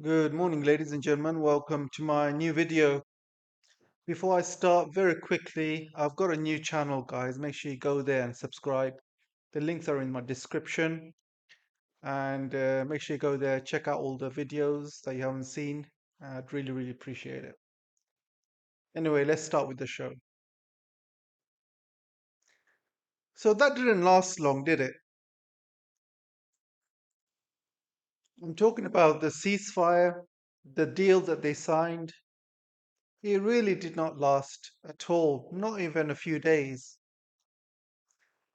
Good morning, ladies and gentlemen. Welcome to my new video. Before I start, very quickly, I've got a new channel, guys. Make sure you go there and subscribe. The links are in my description. And make sure you go there, check out all the videos that you haven't seen. I'd really, really appreciate it. Anyway, let's start with the show. So that didn't last long, did it? I'm talking about the ceasefire, the deal that they signed. It really did not last at all, not even a few days.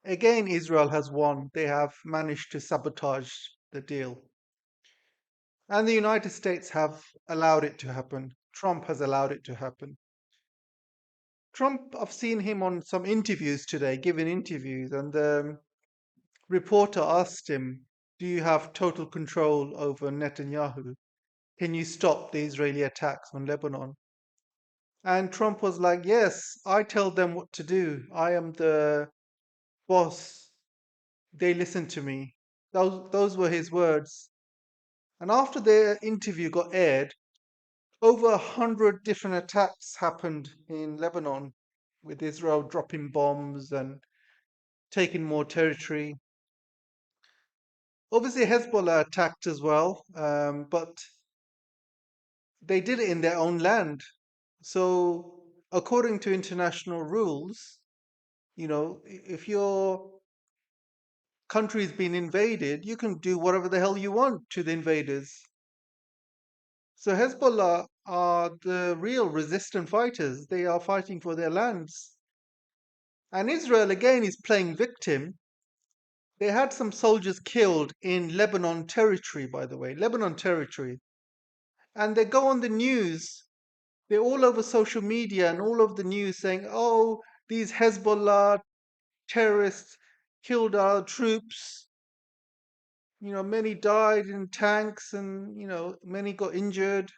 Again, Israel has won. They have managed to sabotage the deal. And the United States have allowed it to happen. Trump has allowed it to happen. Trump, I've seen him on some interviews today, giving interviews, and the reporter asked him, do you have total control over Netanyahu? Can you stop the Israeli attacks on Lebanon? And Trump was like, yes, I tell them what to do. I am the boss. They listen to me. Those were his words. And after the interview got aired, over 100 different attacks happened in Lebanon, with Israel dropping bombs and taking more territory. Obviously, Hezbollah attacked as well, but they did it in their own land. So, according to international rules, if your country's been invaded, you can do whatever the hell you want to the invaders. So Hezbollah are the real resistant fighters. They are fighting for their lands. And Israel again is playing victim. They had some soldiers killed in Lebanon territory, by the way, Lebanon territory. And they go on the news. They're all over social media and all over the news saying, oh, these Hezbollah terrorists killed our troops. Many died in tanks and, many got injured.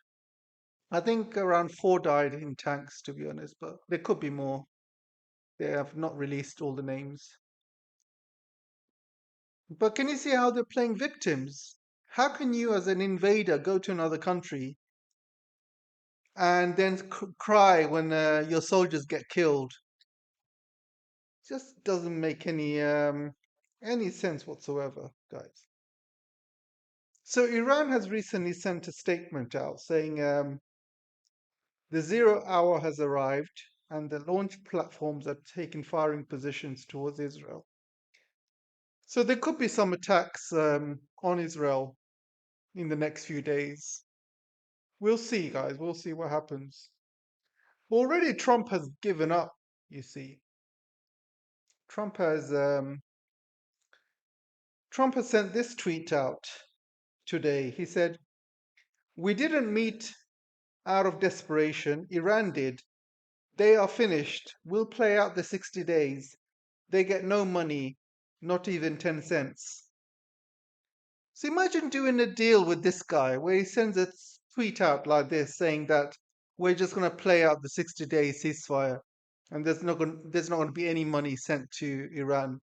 I think around 4 died in tanks, to be honest, but there could be more. They have not released all the names. But can you see how they're playing victims? How can you, as an invader, go to another country and then cry when your soldiers get killed? Just doesn't make any sense whatsoever, guys. So Iran has recently sent a statement out saying the 0 hour has arrived and the launch platforms are taking firing positions towards Israel. So there could be some attacks on Israel in the next few days. We'll see, guys. We'll see what happens. Already, Trump has given up. You see, Trump has um, Trump has sent this tweet out today. He said, "We didn't meet out of desperation. Iran did. They are finished. We'll play out the 60 days. They get no money, not even 10 cents." So imagine doing a deal with this guy where he sends a tweet out like this saying that we're just going to play out the 60-day ceasefire and there's not going to be any money sent to Iran.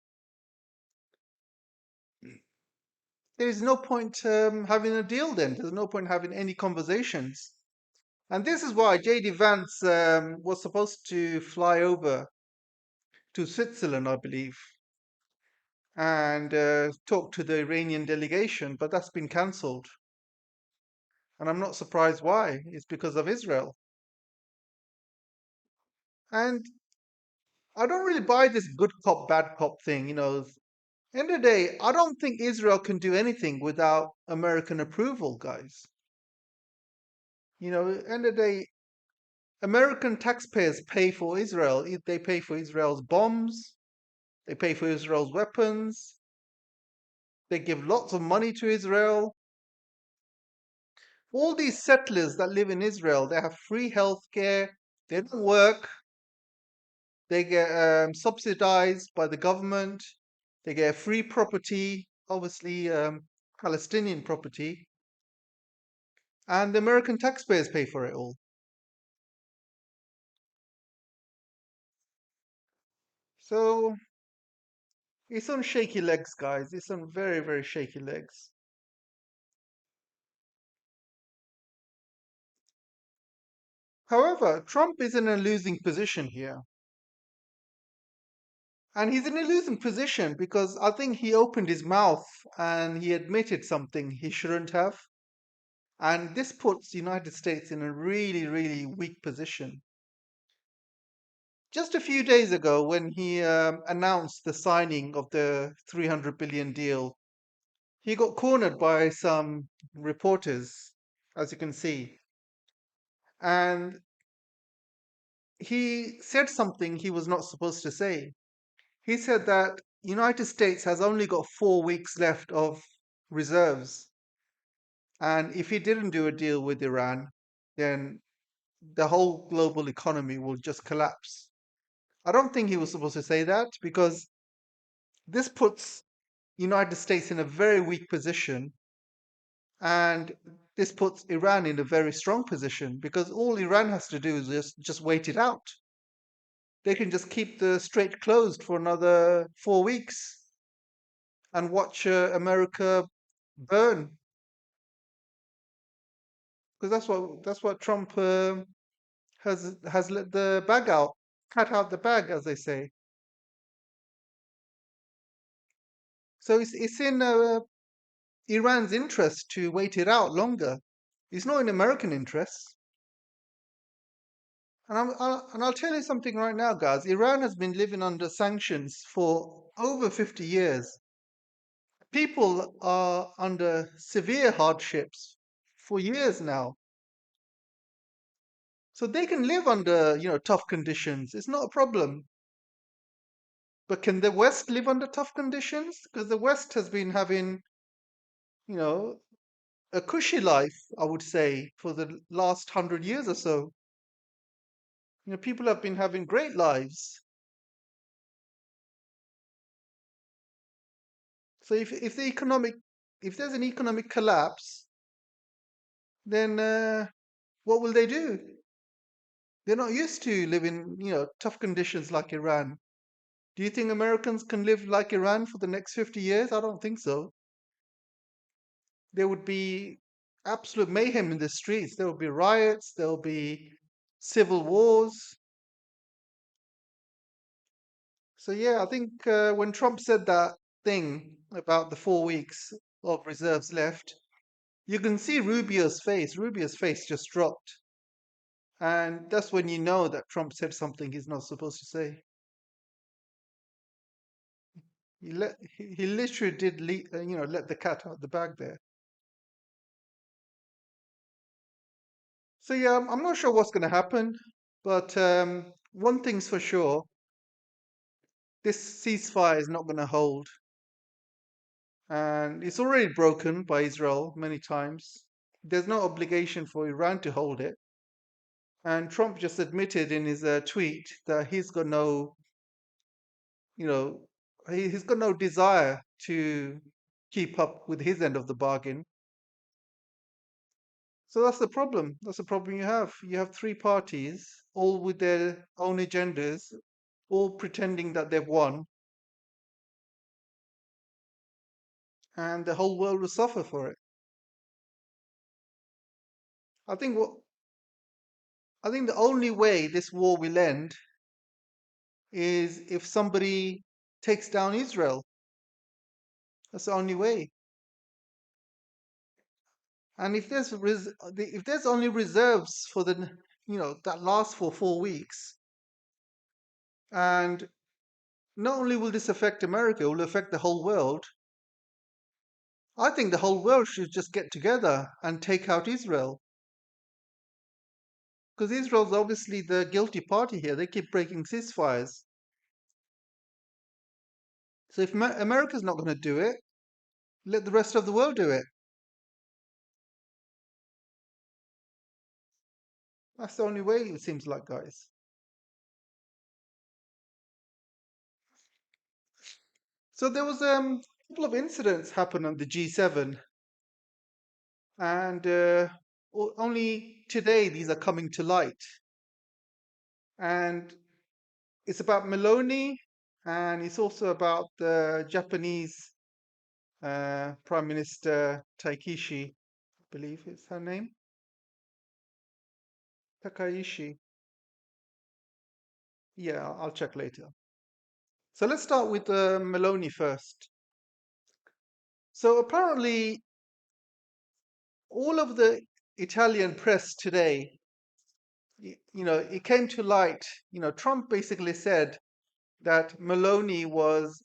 There is no point having a deal then. There's no point having any conversations. And this is why JD Vance was supposed to fly over to Switzerland, I believe, and talk to the Iranian delegation, but that's been cancelled. And I'm not surprised why. It's because of Israel. And I don't really buy this good cop, bad cop thing. End of the day, I don't think Israel can do anything without American approval, guys. End of the day, American taxpayers pay for Israel. They pay for Israel's bombs, they pay for Israel's weapons, they give lots of money to Israel. All these settlers that live in Israel, they have free healthcare, they don't work, they get subsidized by the government, they get free property, obviously Palestinian property, and the American taxpayers pay for it all. So it's on shaky legs, guys. It's on very, very shaky legs. However, Trump is in a losing position here. And he's in a losing position because I think he opened his mouth and he admitted something he shouldn't have. And this puts the United States in a really, really weak position. Just a few days ago, when he announced the signing of the 300 billion deal, he got cornered by some reporters, as you can see. And he said something he was not supposed to say. He said that United States has only got 4 weeks left of reserves, and if he didn't do a deal with Iran, then the whole global economy will just collapse. I don't think he was supposed to say that because this puts United States in a very weak position, and this puts Iran in a very strong position because all Iran has to do is just wait it out. They can just keep the strait closed for another 4 weeks and watch America burn, because that's what Trump has let the bag out, cat out the bag, as they say. So it's in Iran's interest to wait it out longer. It's not in American interests. And I'll tell you something right now, guys. Iran has been living under sanctions for over 50 years. People are under severe hardships for years now. So they can live under, tough conditions. It's not a problem. But can the West live under tough conditions? Because the West has been having, you know, a cushy life, I would say, for the last 100 years or so. People have been having great lives. So if there's an economic collapse, then what will they do? They're not used to living, tough conditions like Iran. Do you think Americans can live like Iran for the next 50 years? I don't think so. There would be absolute mayhem in the streets. There will be riots, there will be civil wars. So yeah, I think when Trump said that thing about the 4 weeks of reserves left, you can see Rubio's face. Rubio's face just dropped. And that's when you know that Trump said something he's not supposed to say. He literally did let the cat out of the bag there. So yeah, I'm not sure what's going to happen, but one thing's for sure: this ceasefire is not going to hold, and it's already broken by Israel many times. There's no obligation for Iran to hold it, and Trump just admitted in his tweet that you know, he's got no desire to keep up with his end of the bargain. So that's the problem. That's the problem you have. You have three parties, all with their own agendas, all pretending that they've won, and the whole world will suffer for it. I think what I think the only way this war will end is if somebody takes down Israel. That's the only way. And if there's only reserves for that last for 4 weeks, and not only will this affect America, it will affect the whole world. I think the whole world should just get together and take out Israel. Because Israel's obviously the guilty party here. They keep breaking ceasefires. So if America's not going to do it, let the rest of the world do it. That's the only way, it seems like, guys. So there was a couple of incidents happened on the G7, and only today these are coming to light. And it's about Meloni, and it's also about the Japanese Prime Minister Takaichi, I believe is her name. Takaichi. Yeah, I'll check later. So let's start with Meloni first. So apparently, all of the Italian press today, it came to light. Trump basically said that Meloni was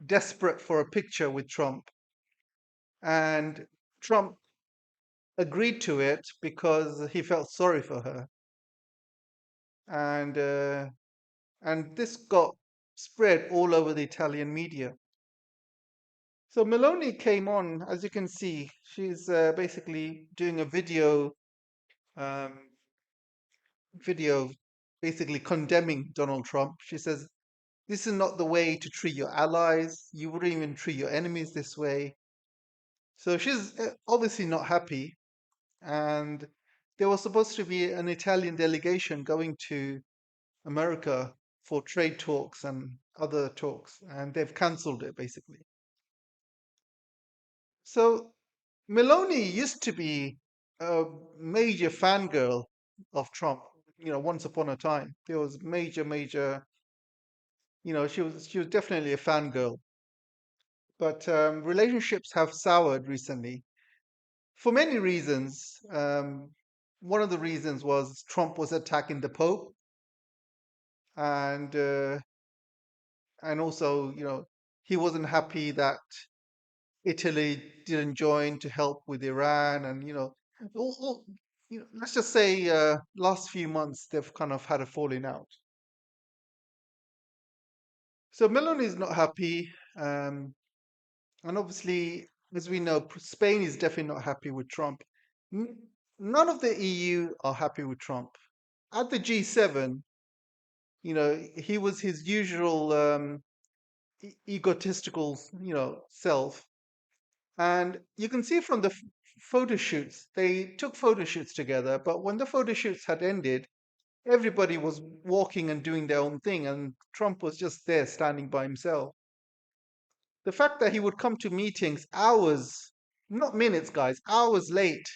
desperate for a picture with Trump, and Trump agreed to it because he felt sorry for her, and this got spread all over the Italian media. So Meloni came on, as you can see, she's basically doing a um, video basically condemning Donald Trump. She says, this is not the way to treat your allies. You wouldn't even treat your enemies this way. So she's obviously not happy. And there was supposed to be an Italian delegation going to America for trade talks and other talks, and they've cancelled it basically. So Meloni used to be a major fangirl of Trump. Once upon a time, there was major. She was definitely a fangirl. But relationships have soured recently for many reasons. One of the reasons was Trump was attacking the Pope, and also, he wasn't happy that Italy didn't join to help with Iran, and let's just say last few months they've kind of had a falling out. So Meloni is not happy, um, and obviously, as we know, Spain is definitely not happy with Trump. N- None of the EU are happy with Trump. At the G7, he was his usual egotistical, self. And you can see from the photo shoots, they took photo shoots together, but when the photo shoots had ended, everybody was walking and doing their own thing, and Trump was just there standing by himself. The fact that he would come to meetings hours, not minutes, guys, hours late,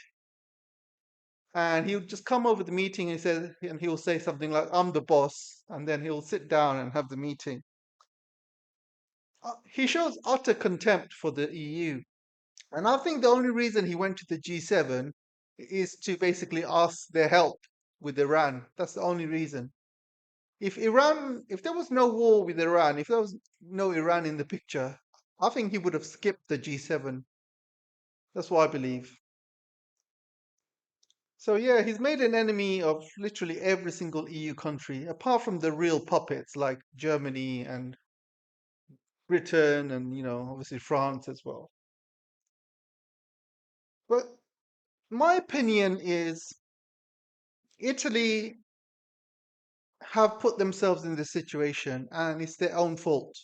and he would just come over the meeting and he'll say something like, "I'm the boss," and then he'll sit down and have the meeting. He shows utter contempt for the EU. And I think the only reason he went to the G7 is to basically ask their help with Iran. That's the only reason. If there was no war with Iran, if there was no Iran in the picture, I think he would have skipped the G7. That's what I believe. So yeah, he's made an enemy of literally every single EU country, apart from the real puppets like Germany and Britain and, obviously France as well. But my opinion is Italy have put themselves in this situation and it's their own fault.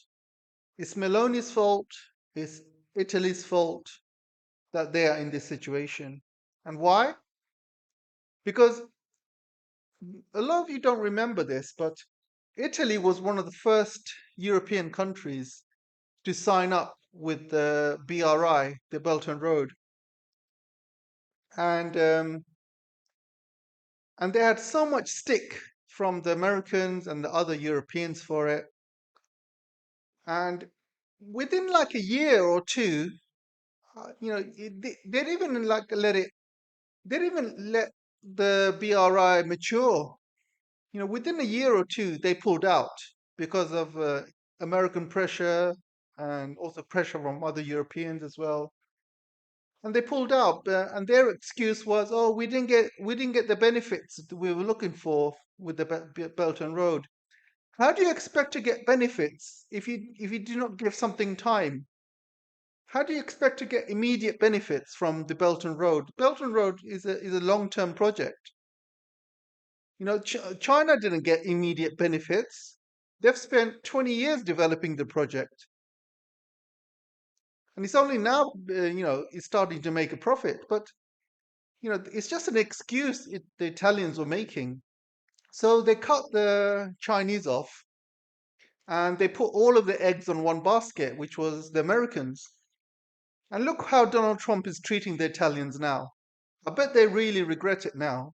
It's Meloni's fault, it's Italy's fault that they are in this situation. And why? Because a lot of you don't remember this, but Italy was one of the first European countries to sign up with the BRI, the Belt and Road. And they had so much stick from the Americans and the other Europeans for it. And within like a year or two, they'd even they'd even let the BRI mature. Within a year or two, they pulled out because of American pressure and also pressure from other Europeans as well. And they pulled out, and their excuse was, "Oh, we didn't get the benefits that we were looking for with the Belt and Road." How do you expect to get benefits if you do not give something time? How do you expect to get immediate benefits from the Belt and Road? Belt and Road is a long-term project. China didn't get immediate benefits. They've spent 20 years developing the project, and it's only now, it's starting to make a profit. But it's just an excuse the Italians were making. So they cut the Chinese off, and they put all of the eggs on one basket, which was the Americans. And look how Donald Trump is treating the Italians now. I bet they really regret it now.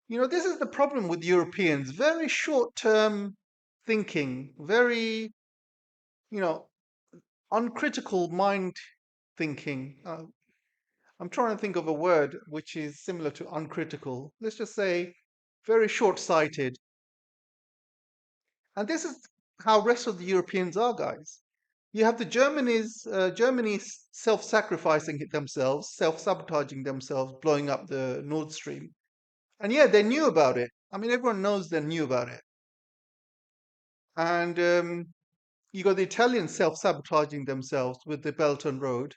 This is the problem with Europeans. Very short-term thinking, very, you know, uncritical mind thinking. I'm trying to think of a word which is similar to uncritical. Let's just say very short-sighted. And this is how rest of the Europeans are, guys. You have the Germany's self-sacrificing themselves, self-sabotaging themselves, blowing up the Nord Stream. And yeah, they knew about it. I mean, everyone knows they knew about it. And you got the Italians self-sabotaging themselves with the Belt and Road.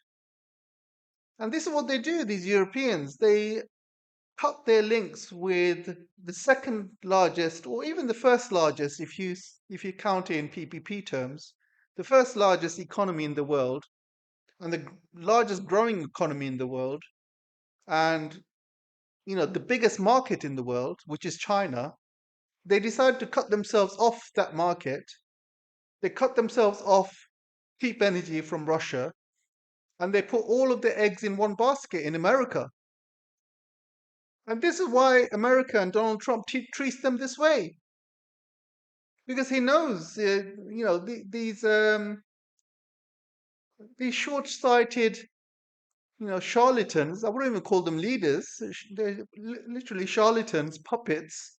And this is what they do, these Europeans. They cut their links with the second largest, or even the first largest, if you count it in PPP terms, the first largest economy in the world, and the largest growing economy in the world, and the biggest market in the world, which is China. They decided to cut themselves off that market. They cut themselves off cheap energy from Russia, and they put all of their eggs in one basket in America. And this is why America and Donald Trump treats them this way, because he knows, these short-sighted, charlatans. I wouldn't even call them leaders. They're literally charlatans, puppets.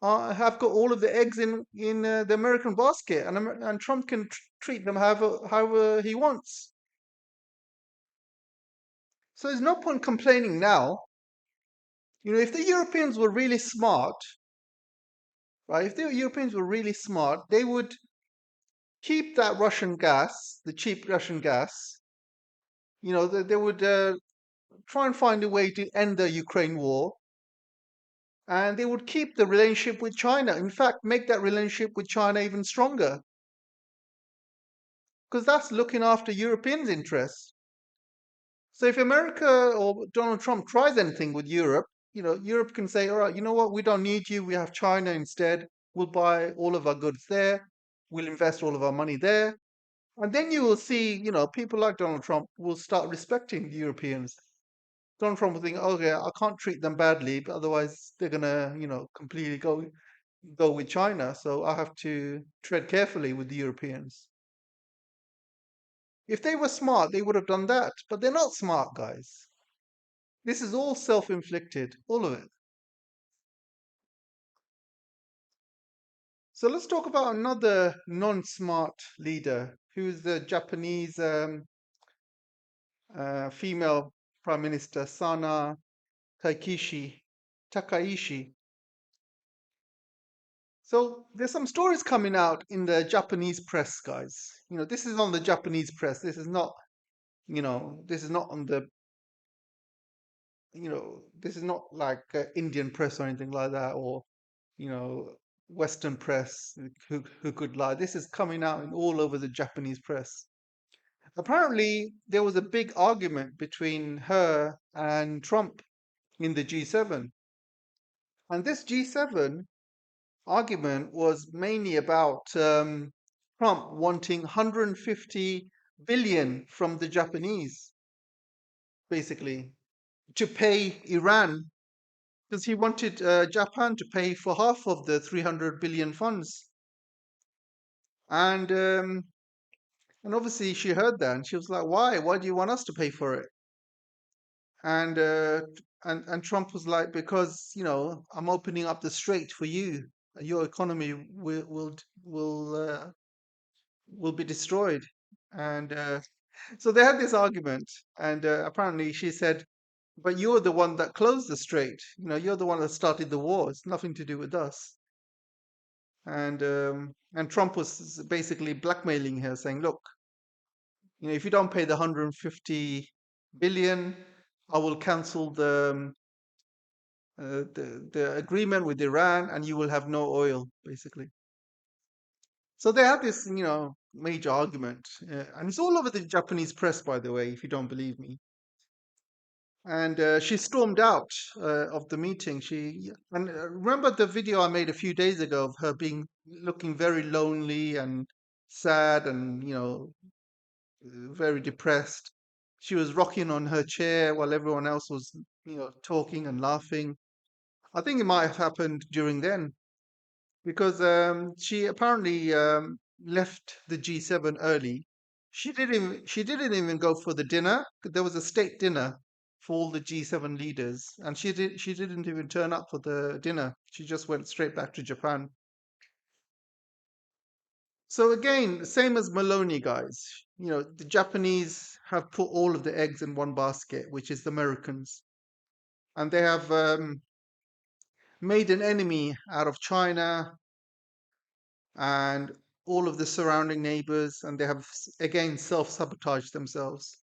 Have got all of the eggs in the American basket, and Trump can treat them however he wants. So there's no point complaining now. If the Europeans were really smart, right? If the Europeans were really smart, they would keep that Russian gas, the cheap Russian gas. They would try and find a way to end the Ukraine war, and they would keep the relationship with China. In fact, make that relationship with China even stronger, because that's looking after Europeans' interests. So if America or Donald Trump tries anything with Europe, Europe can say, all right, you know what, we don't need you. We have China instead. We'll buy all of our goods there. We'll invest all of our money there. And then you will see, people like Donald Trump will start respecting the Europeans. Donald Trump will think, okay, I can't treat them badly, but otherwise they're gonna, completely go with China. So I have to tread carefully with the Europeans. If they were smart, they would have done that. But they're not smart, guys. This is all self-inflicted, all of it. So let's talk about another non-smart leader, who's the Japanese female Prime Minister, Sana Takaichi. So there's some stories coming out in the Japanese press, guys. This is on the Japanese press. This is not on the, this is not like Indian press or anything like that, or you know, Western press who could lie. This is coming out in all over the Japanese press. Apparently, there was a big argument between her and Trump in the G7. And this G7 argument was mainly about Trump wanting 150 billion from the Japanese, basically, to pay Iran, because he wanted Japan to pay for half of the 300 billion funds. And obviously she heard that and she was like, "Why? Why do you want us to pay for it?" And Trump was like, "Because I'm opening up the strait for you. Your economy will be destroyed." And so they had this argument, and apparently she said, "But you're the one that closed the strait. You're the one that started the war. It's nothing to do with us." And Trump was basically blackmailing her, saying, "Look, if you don't pay the 150 billion, I will cancel the agreement with Iran, and you will have no oil," basically. So they had this, major argument, and it's all over the Japanese press, by the way, if you don't believe me. And she stormed out of the meeting. Remember the video I made a few days ago of her looking very lonely and sad, and very depressed. She was rocking on her chair while everyone else was, talking and laughing. I think it might have happened during then because she apparently left the G7 early. She didn't even go for the dinner. There was a state dinner for all the G7 leaders, and she didn't even turn up for the dinner. She just went straight back to Japan. So again, same as Maloney, guys. The Japanese have put all of the eggs in one basket, which is the Americans, and they have made an enemy out of China and all of the surrounding neighbors, and they have again self-sabotaged themselves.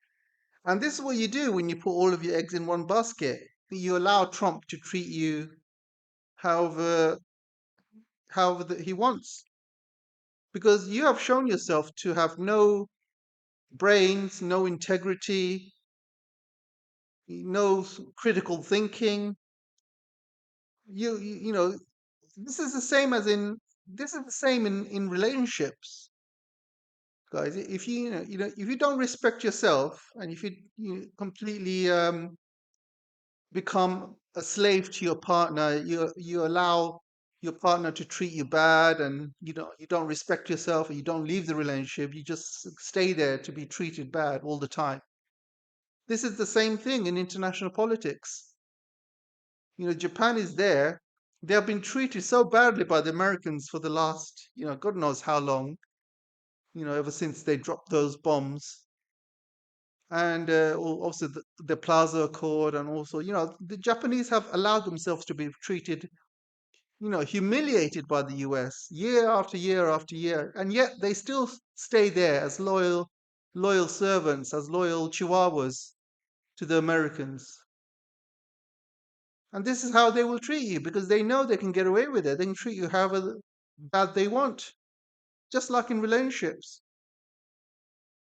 And this is what you do when you put all of your eggs in one basket. You allow Trump to treat you however he wants, because you have shown yourself to have no brains, no integrity, no critical thinking. You know this is the same as in this is the same in relationships, guys. If if you don't respect yourself, and if you completely become a slave to your partner, you allow your partner to treat you bad, and you don't respect yourself, and you don't leave the relationship, you just stay there to be treated bad all the time. This is the same thing in international politics. Japan is there. They have been treated so badly by the Americans for the last, God knows how long, ever since they dropped those bombs. And also the Plaza Accord, and also, the Japanese have allowed themselves to be treated, humiliated by the US year after year after year, and yet they still stay there as loyal servants, as loyal chihuahuas to the Americans. And this is how they will treat you, because they know they can get away with it. They can treat you however bad they want, just like in relationships,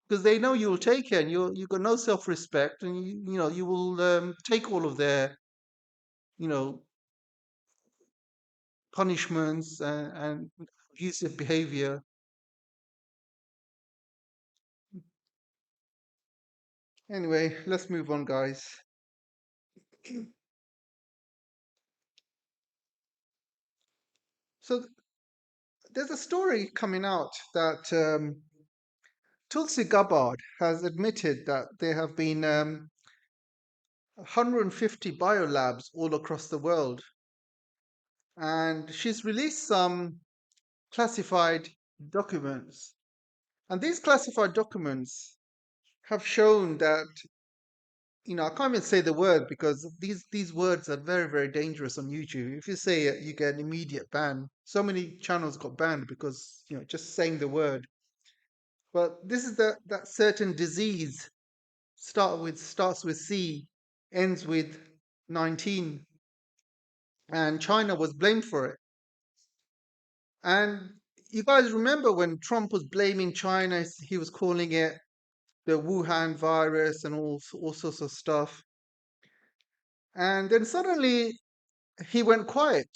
because they know you will take it, and you've got no self-respect, and you will take all of their you know punishments and abusive behavior. Anyway, let's move on, guys. So there's a story coming out that Tulsi Gabbard has admitted that there have been 150 biolabs all across the world, and she's released some classified documents. And these classified documents have shown that, I can't even say the word, because these words are very, very dangerous on YouTube. If you say it, you get an immediate ban. So many channels got banned because, just saying the word. But this is that certain disease starts with C, ends with 19, and China was blamed for it. And you guys remember when Trump was blaming China, he was calling it the Wuhan virus and all sorts of stuff. And then suddenly he went quiet.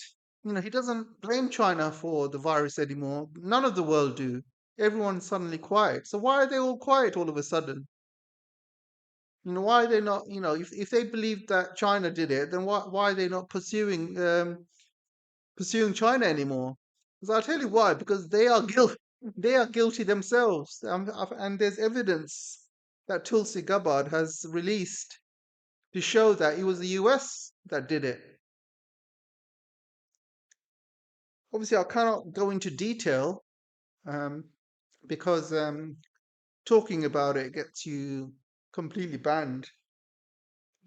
He doesn't blame China for the virus anymore. None of the world do. Everyone's suddenly quiet. So why are they all quiet all of a sudden? Why are they not? If they believe that China did it, then why are they not pursuing China anymore? Because I'll tell you why. Because they are guilty. They are guilty themselves, and there's evidence that Tulsi Gabbard has released to show that it was the US that did it. Obviously, I cannot go into detail um, because talking about it gets you completely banned.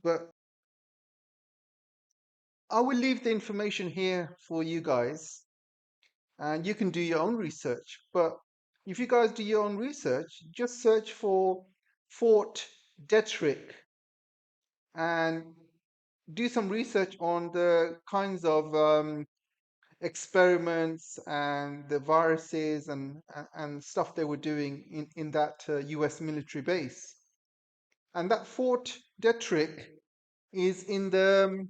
But I will leave the information here for you guys, and you can do your own research. But if you guys do your own research, just search for Fort Detrick and do some research on the kinds of experiments and the viruses and stuff they were doing in that US military base. And that Fort Detrick is in the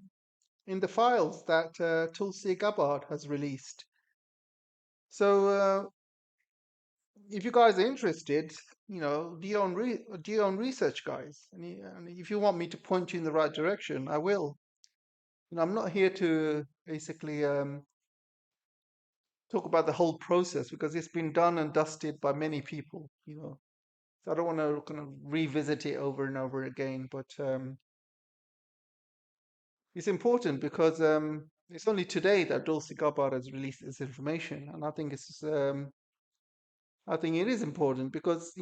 files that Tulsi Gabbard has released. So if you guys are interested, do your own research, guys. And if you want me to point you in the right direction, I will. I'm not here to basically talk about the whole process because it's been done and dusted by many people. So I don't want to kind of revisit it over and over again. But it's important because it's only today that Dulce Gabbard has released this information, and I think it is important because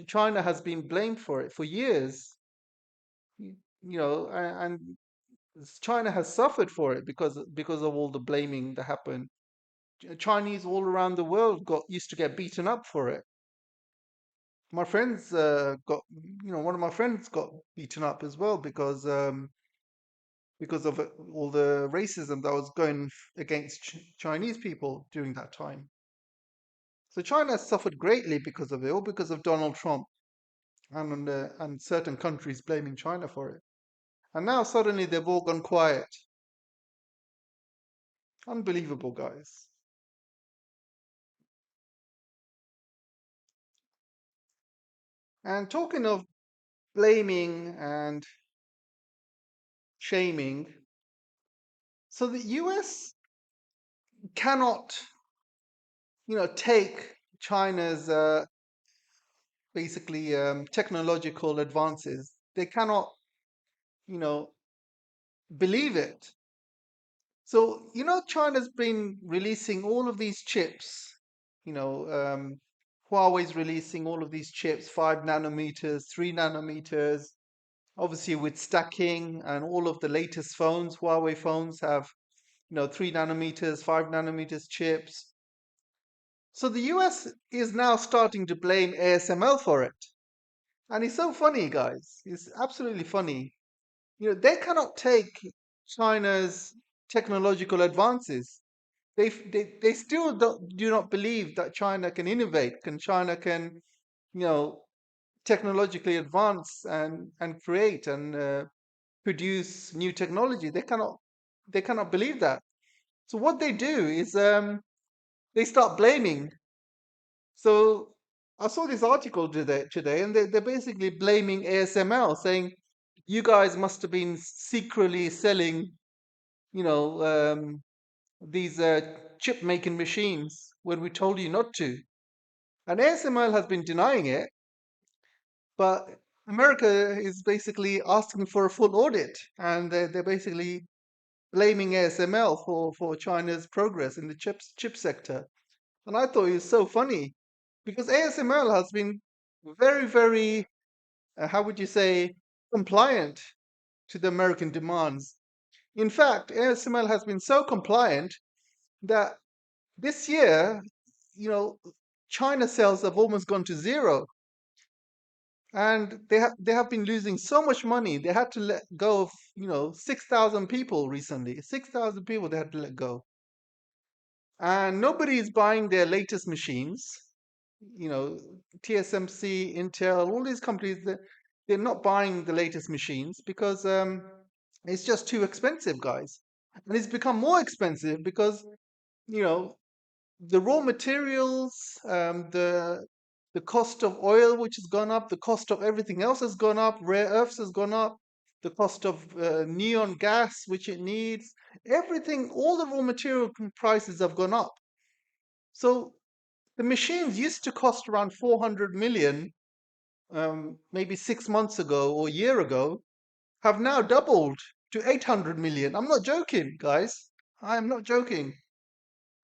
China has been blamed for it for years. And China has suffered for it because of all the blaming that happened. Chinese all around the world got used to get beaten up for it. My friends one of my friends got beaten up as well because of all the racism that was going against Chinese people during that time. So China has suffered greatly because of it, all because of Donald Trump and certain countries blaming China for it. And now suddenly they've all gone quiet. Unbelievable, guys. And talking of blaming and shaming, so the US cannot, take China's basically technological advances. They cannot, you know, believe it. So, China's been releasing all of these chips. Huawei's releasing all of these chips, 5 nanometers, 3 nanometers, obviously with stacking and all of the latest phones. Huawei phones have, 3 nanometers, 5 nanometers chips. So the US is now starting to blame ASML for it. And it's so funny, guys. It's absolutely funny. They cannot take China's technological advances. They still do not believe that China can innovate, China can, you know, technologically advance and create and produce new technology. They cannot believe that. So what they do is they start blaming. So I saw this article today, and they're basically blaming ASML, saying you guys must have been secretly selling, you know, these chip making machines when we told you not to. And ASML has been denying it, but America is basically asking for a full audit, and they're basically blaming ASML for China's progress in the chip sector. And I thought it was so funny because ASML has been very, very, how would you say, compliant to the American demands. In fact, ASML has been so compliant that this year, you know, China sales have almost gone to zero, and they have been losing so much money. They had to let go of 6,000 people recently. 6,000 people they had to let go, and nobody is buying their latest machines. You know, TSMC, Intel, all these companies they're not buying the latest machines because it's just too expensive, guys, and it's become more expensive because you know the raw materials, the cost of oil which has gone up, the cost of everything else has gone up, rare earths has gone up, the cost of neon gas which it needs, everything, all the raw material prices have gone up. So the machines used to cost around 400 million, maybe 6 months ago or a year ago, have now doubled to 800 million. I'm not joking, guys. I am not joking.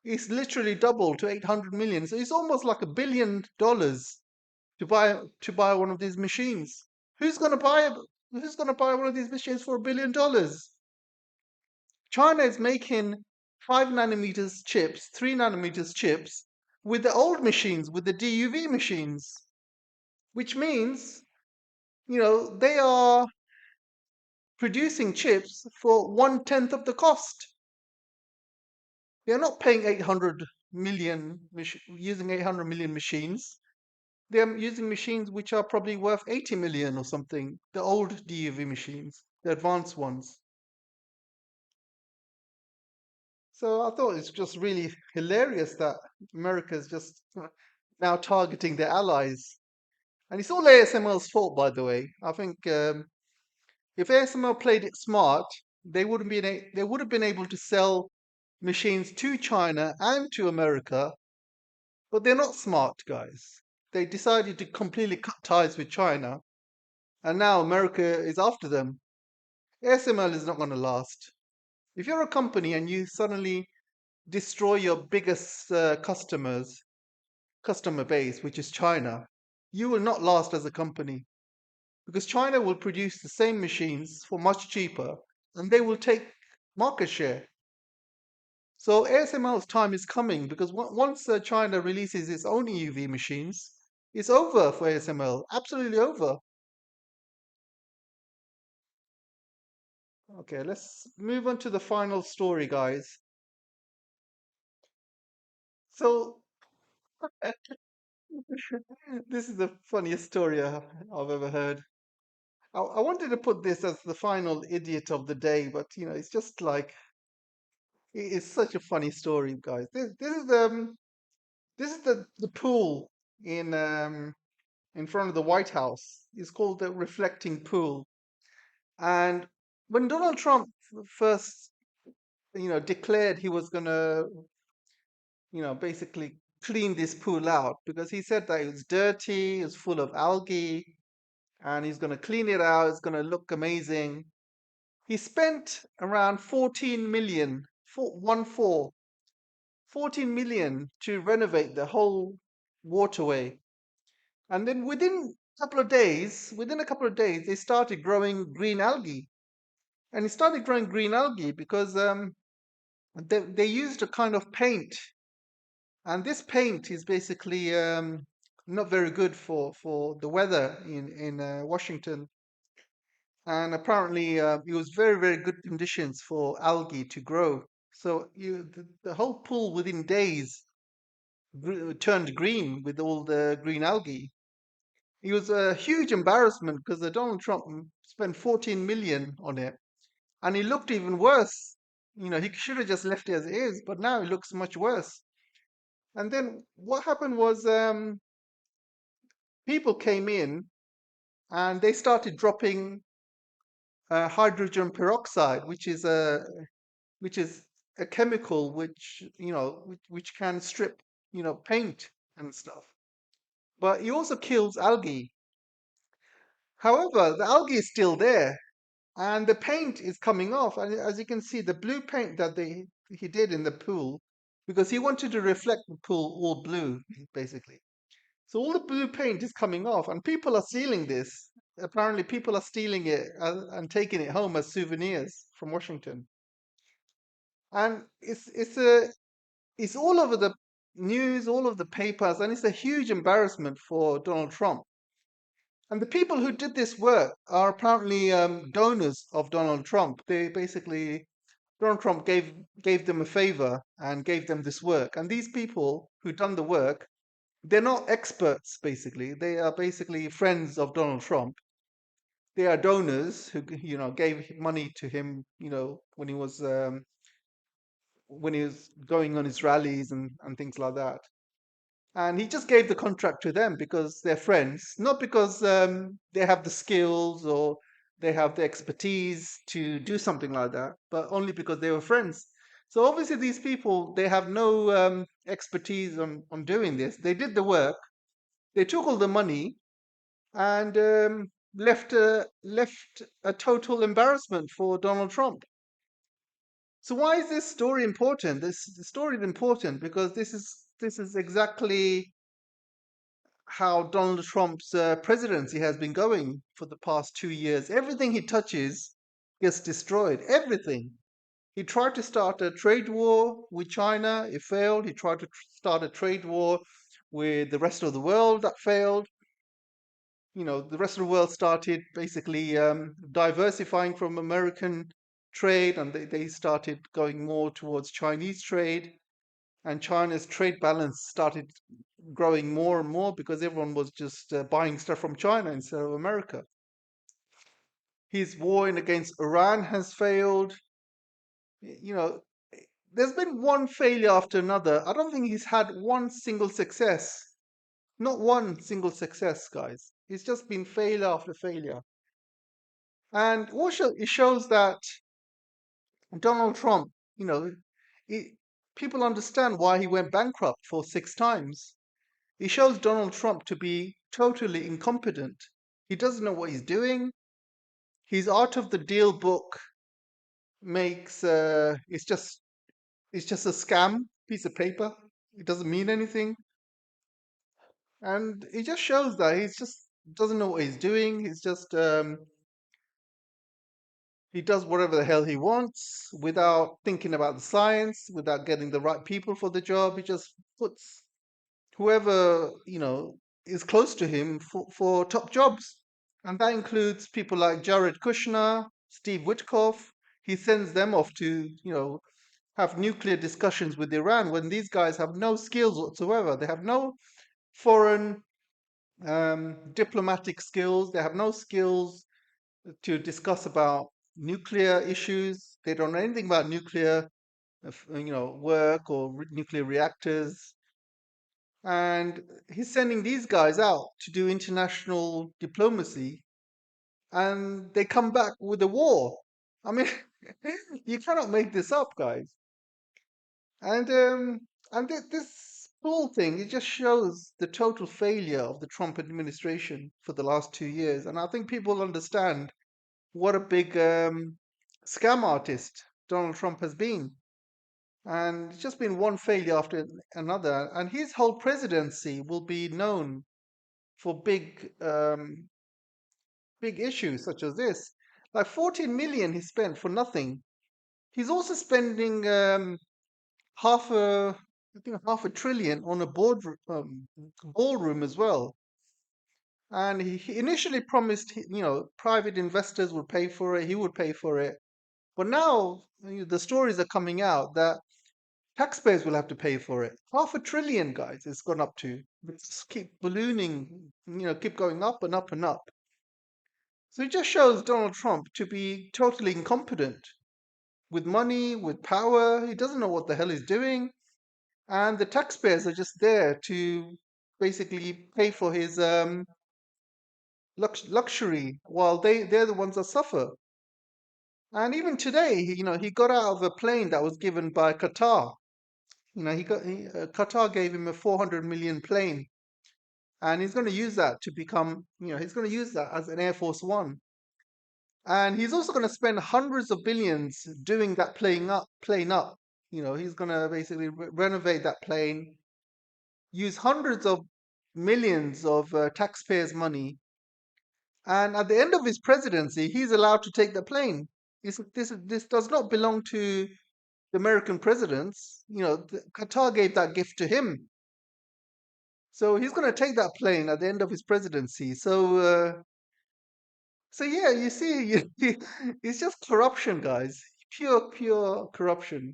It's literally doubled to 800 million. So it's almost like $1 billion to buy one of these machines. Who's going to buy who's going to buy one of these machines for $1 billion? China is making 5 nanometers chips, 3 nanometers chips with the old machines, with the DUV machines, which means, they are producing chips for 1/10 of the cost. They're not paying 800 million, using 800 million machines. They're using machines which are probably worth 80 million or something, the old DUV machines, the advanced ones. So I thought it's just really hilarious that America's just now targeting their allies. And it's all ASML's fault, by the way. I think if ASML played it smart, they would have been able to sell machines to China and to America, but they're not smart guys. They decided to completely cut ties with China, and now America is after them. ASML is not going to last. If you're a company and you suddenly destroy your biggest customer base, which is China, you will not last as a company because China will produce the same machines for much cheaper and they will take market share. So ASML's time is coming because once China releases its own EUV machines, it's over for ASML, absolutely over. Okay, let's move on to the final story, guys. So this is the funniest story I've ever heard. I wanted to put this as the final idiot of the day, but it's just like it is such a funny story, guys. This is the pool in front of the White House. It's called the reflecting pool. And when Donald Trump first, declared he was gonna, basically clean this pool out because he said that it was dirty, it was full of algae, and he's gonna clean it out. It's gonna look amazing. He spent around 14 million, 14 million to renovate the whole waterway. And then within a couple of days, they started growing green algae. And it started growing green algae because they used a kind of paint. And this paint is basically not very good for the weather in Washington. And apparently, it was very, very good conditions for algae to grow. So the whole pool within days turned green with all the green algae. It was a huge embarrassment because Donald Trump spent 14 million on it, and it looked even worse. He should have just left it as it is, but now it looks much worse. And then what happened was people came in and they started dropping hydrogen peroxide, which is a chemical which can strip paint and stuff. But it also kills algae. However, the algae is still there, and the paint is coming off. And as you can see, the blue paint that he did in the pool, because he wanted to reflect the pool all blue, basically. So all the blue paint is coming off, and people are stealing this. Apparently, people are stealing it and taking it home as souvenirs from Washington. And it's all over the news, all of the papers, and it's a huge embarrassment for Donald Trump. And the people who did this work are apparently donors of Donald Trump. They basically Donald Trump gave them a favor and gave them this work. And these people who done the work, they're not experts. Basically, they are basically friends of Donald Trump. They are donors who gave money to him. When he was going on his rallies and things like that. And he just gave the contract to them because they're friends, not because they have the skills or they have the expertise to do something like that, but only because they were friends. So obviously, these people they have no expertise on doing this. They did the work, they took all the money, and left a total embarrassment for Donald Trump. So why is this story important? This story is important because this is exactly how Donald Trump's presidency has been going for the past 2 years. Everything he touches gets destroyed. Everything. He tried to start a trade war with China. It failed. He tried to start a trade war with the rest of the world. That failed. The rest of the world started basically diversifying from American trade, and they started going more towards Chinese trade. And China's trade balance started growing more and more because everyone was just buying stuff from China instead of America. His war against Iran has failed. You know, there's been one failure after another. I don't think he's had one single success. Not one single success, guys. It's just been failure after failure. And also, it shows that Donald Trump, you know, it, people understand why he went bankrupt for 6 times. It shows Donald Trump to be totally incompetent. He doesn't know what he's doing. His Art of the Deal book makes it's just a scam piece of paper. It doesn't mean anything, and it just shows that he's just doesn't know what he's doing. He does whatever the hell he wants without thinking about the science, without getting the right people for the job. He just puts whoever is close to him for top jobs, and that includes people like Jared Kushner, Steve Witkoff. He sends them off to have nuclear discussions with Iran when these guys have no skills whatsoever. They have no foreign diplomatic skills. They have no skills to discuss about nuclear issues. They don't know anything about nuclear, work or nuclear reactors. And he's sending these guys out to do international diplomacy, and they come back with a war. I mean, you cannot make this up, guys. And this whole thing, it just shows the total failure of the Trump administration for the last 2 years. And I think people understand what a big scam artist Donald Trump has been. And it's just been one failure after another. And his whole presidency will be known for big issues such as this. Like 14 million he spent for nothing. He's also spending half a I think half a trillion on a ballroom as well. And he initially promised, private investors would pay for it. He would pay for it. But now the stories are coming out that taxpayers will have to pay for it. Half a trillion, guys, it's gone up to. It's keep ballooning, keep going up and up and up. So it just shows Donald Trump to be totally incompetent with money, with power. He doesn't know what the hell he's doing. And the taxpayers are just there to basically pay for his luxury while they're the ones that suffer. And even today, he got out of a plane that was given by Qatar. Qatar gave him a 400 million plane, and he's going to use that to become, he's going to use that as an Air Force One. And he's also going to spend hundreds of billions doing that plane up. He's going to basically renovate that plane, use hundreds of millions of taxpayers' money, and at the end of his presidency, he's allowed to take the plane. This does not belong to the American presidents. Qatar gave that gift to him, so he's going to take that plane at the end of his presidency. So yeah, you see, it's just corruption, guys. Pure corruption.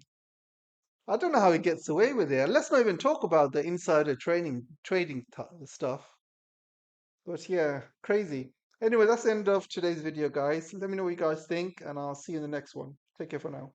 I don't know how he gets away with it. And let's not even talk about the insider trading stuff. But yeah, crazy. Anyway, that's the end of today's video, guys. Let me know what you guys think, and I'll see you in the next one. Take care for now.